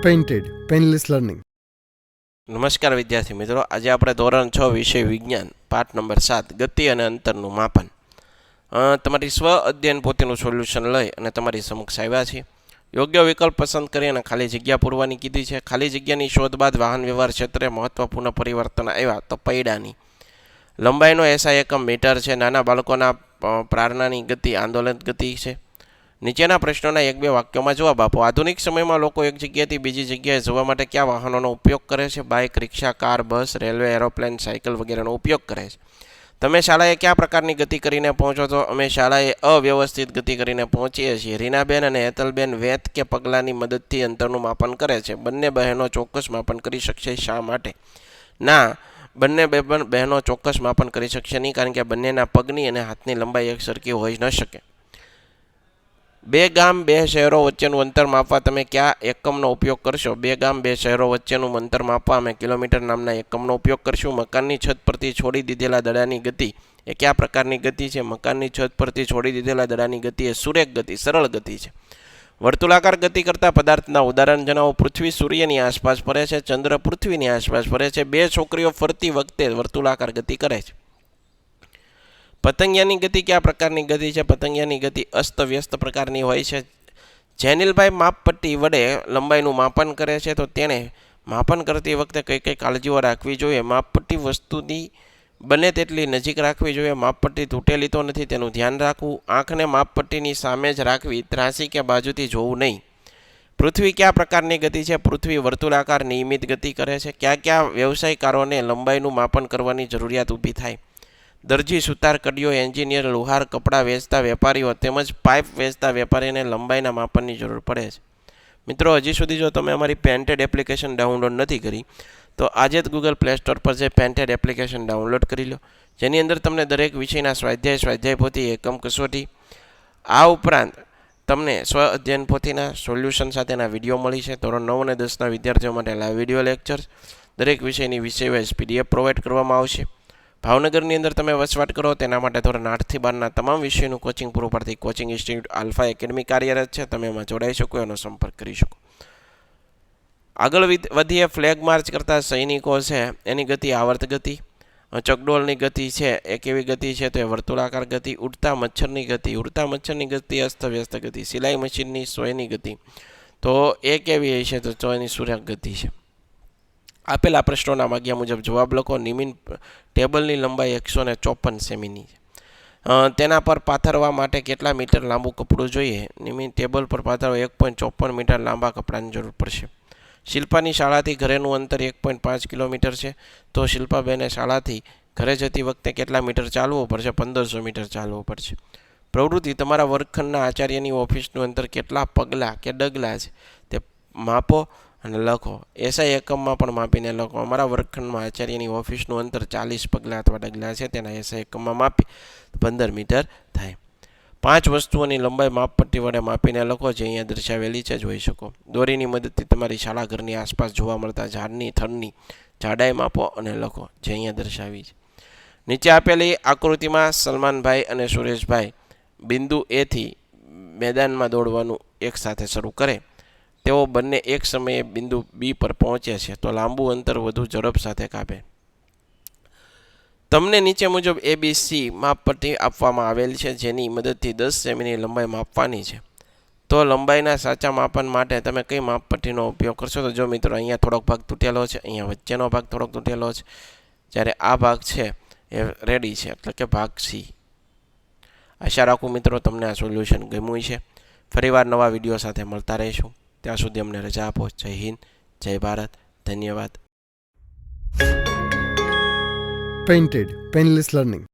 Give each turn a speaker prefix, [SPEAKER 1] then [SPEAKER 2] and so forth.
[SPEAKER 1] Painted painless learning.
[SPEAKER 2] નમસ્કાર વિદ્યાર્થી મિત્રો, આજે આપણે ધોરણ 6 વિષય વિજ્ઞાન પાઠ નંબર 7 ગતિ અને અંતરનું માપન તમારી સ્વ અધ્યયન પોતેનું સોલ્યુશન લઈ અને તમારી સમક્ષ આવ્યા છે. યોગ્ય વિકલ્પ પસંદ કરી અને ખાલી જગ્યા પૂરવાની કીધી છે. ખાલી જગ્યાની શોધ બાદ વાહન વ્યવહાર ક્ષેત્રે મહત્વપૂર્ણ પરિવર્તન આવ્યા તો પૈડાની લંબાઈનો એસઆઈ એકમ મીટર છે. નાના બાળકોના પ્રાર્થનાની ગતિ આંદોલન ગતિ છે. નીચેના પ્રશ્નોના એક બે વાક્યોમાં જવાબ આપો. આધુનિક સમયમાં લોકો એક જગ્યાએથી બીજી જગ્યાએ જવા માટે કયા વાહનોનો ઉપયોગ કરે છે? બાઇક, રિક્ષા, કાર, બસ, રેલવે, એરોપ્લેન, સાયકલ વગેરેનો ઉપયોગ કરે છે. તમે શાળાએ કયા પ્રકારની ગતિ કરીને પહોંચો છો? અમે શાળાએ અવ્યવસ્થિત ગતિ કરીને પહોંચીએ છીએ. રીનાબેન અને હેતલબેન વેત કે પગલાંની મદદથી અંતરનું માપન કરે છે. બંને બહેનો ચોક્કસ માપન કરી શકશે. શા માટે? ના, બંને બહેનો ચોક્કસ માપન કરી શકશે નહીં, કારણ કે બંનેના પગની અને હાથની લંબાઈ એક સરખી હોઈ ન શકે. બે ગામ બે શહેરો વચ્ચેનું અંતર માપવા તમે કયા એકમનો ઉપયોગ કરશો? બે ગામ બે શહેરો વચ્ચેનું અંતર માપવા અમે કિલોમીટર નામના એકમનો ઉપયોગ કરશું. મકાનની છત પરથી છોડી દીધેલા દડાની ગતિ એ કયા પ્રકારની ગતિ છે? મકાનની છત પરથી છોડી દીધેલા દડાની ગતિ એ સુરેખ ગતિ, સરળ ગતિ છે. વર્તુળાકાર ગતિ કરતા પદાર્થના ઉદાહરણ જણાવો. પૃથ્વી સૂર્યની આસપાસ ફરે છે. ચંદ્ર પૃથ્વીની આસપાસ ફરે છે. બે છોકરીઓ ફરતી વખતે વર્તુળાકાર ગતિ કરે છે. પતંગિયાની ગતિ કયા પ્રકારની ગતિ છે? પતંગિયાની ગતિ અસ્તવ્યસ્ત પ્રકારની હોય છે. જેનિલભાઈ માપપટ્ટી વડે લંબાઈનું માપન કરે છે, તો તેણે માપન કરતી વખતે કઈ કઈ કાળજીઓ રાખવી જોઈએ? માપપટ્ટી વસ્તુની બને તેટલી નજીક રાખવી જોઈએ. માપપટ્ટી તૂટેલી તો નથી તેનું ધ્યાન રાખવું. આંખને માપપટ્ટીની સામે જ રાખવી, ત્રાસી કે બાજુથી જોવું નહીં. પૃથ્વી કયા પ્રકારની ગતિ છે? પૃથ્વી વર્તુળાકાર નિયમિત ગતિ કરે છે. કયા કયા વ્યવસાયકારોને લંબાઈનું માપન કરવાની જરૂરિયાત ઊભી થાય? દરજી, સુતાર, કડિયો, એન્જિનિયર, લુહાર, કપડાં વેચતા વેપારીઓ તેમજ પાઇપ વેચતા વેપારીને લંબાઈના માપનની જરૂર પડે છે. મિત્રો, હજી સુધી જો તમે અમારી પેન્ટેડ એપ્લિકેશન ડાઉનલોડ નથી કરી તો આજે જ ગૂગલ પ્લે સ્ટોર પર જે પેન્ટેડ એપ્લિકેશન ડાઉનલોડ કરી લો, જેની અંદર તમને દરેક વિષયના સ્વાધ્યાય પોથી, એકમ કસોટી, આ ઉપરાંત તમને સ્વ અધ્યયન પોથીના સોલ્યુશન સાથેના વિડીયો મળી છે. ધોરણ 9 અને 10ના વિદ્યાર્થીઓ માટે લાઈવ વિડીયો લેક્ચર્સ, દરેક વિષયની વિષય વાઇઝ PDF પ્રોવાઈડ કરવામાં આવશે. ભાવનગરની અંદર તમે વસવાટ કરો તેના માટે ધોરણ 8 થી 12ના તમામ વિષયોનું કોચિંગ પૂરું પાડતી કોચિંગ ઇન્સ્ટિટ્યૂટ આલ્ફા એકેડમી કાર્યરત છે. તમે એમાં જોડાઈ શકો, એનો સંપર્ક કરી શકો. આગળ વધીએ. ફ્લેગ માર્ચ કરતા સૈનિકો છે એની ગતિ આવર્ત ગતિ. ચકડોળની ગતિ છે એ કેવી ગતિ છે? તો એ વર્તુળાકાર ગતિ. ઉડતા મચ્છરની ગતિ અસ્તવ્યસ્ત ગતિ. સિલાઈ મશીનની સોયની ગતિ તો એ કેવી છે? તો ચોયની સુરેખ ગતિ છે. આપેલા પ્રશ્નોના માગ્યા મુજબ જવાબ લખો. નિમિન ટેબલની લંબાઈ 154 સેમીની છે. તેના પર પાથરવા માટે કેટલા મીટર લાંબુ કપડું જોઈએ? નિમિન ટેબલ પર પાથરવા 1.54 મીટર લાંબા કપડાની જરૂર પડશે. શિલ્પાની શાળાથી ઘરેનું અંતર 1.5 કિલોમીટર છે, તો શિલ્પાબેને શાળાથી ઘરે જતી વખતે કેટલા મીટર ચાલવું પડશે? 1500 મીટર ચાલવું પડશે. પ્રવૃત્તિ, તમારા વર્ગખંડના આચાર્યની ઓફિસનું અંતર કેટલા પગલાં કે ડગલા છે તે માપો અને લખો. એસઆઈ એકમમાં પણ માપીને લખો. અમારા વર્ગખંડમાં આચાર્યની ઓફિસનું અંતર 40 પગલાં અથવા ડગલા છે, તેના એસઆઈ એકમમાં માપી 15 મીટર થાય. 5 વસ્તુઓની લંબાઈ માપપટ્ટી વડે માપીને લખો, જે અહીંયા દર્શાવેલી છે, જોઈ શકો. દોરીની મદદથી તમારી શાળા ઘરની આસપાસ જોવા મળતા ઝાડની થડની જાડાઈ માપો અને લખો, જે અહીંયા દર્શાવી છે. નીચે આપેલી આકૃતિમાં સલમાનભાઈ અને સુરેશભાઈ બિંદુ એથી મેદાનમાં દોડવાનું એક સાથે શરૂ કરે. તેઓ બંને એક સમયે બિંદુ બી પર પહોંચે છે, તો લાંબુ અંતર વધુ ઝડપ સાથે કાપે. તમને નીચે મુજબ ABC માપપટ્ટી આપવામાં આવેલ છે, જેની મદદથી 10 સેમીની લંબાઈ માપવાની છે. તો લંબાઈના સાચા માપન માટે તમે કઈ માપપટ્ટીનો ઉપયોગ કરશો? તો જો મિત્રો, અહીંયા થોડોક ભાગ તૂટેલો છે, અહીંયા વચ્ચેનો ભાગ થોડોક તૂટેલો છે, જ્યારે આ ભાગ છે એ રેડી છે, એટલે કે ભાગ C. આશા રાખું મિત્રો તમને આ સોલ્યુશન ગમ્યું છે. ફરીવાર નવા વિડીયો સાથે મળતા રહીશું. ત્યાં સુધી અમને રજા આપો. જય હિન્દ, જય ભારત, ધન્યવાદ.
[SPEAKER 1] Painted painless learning.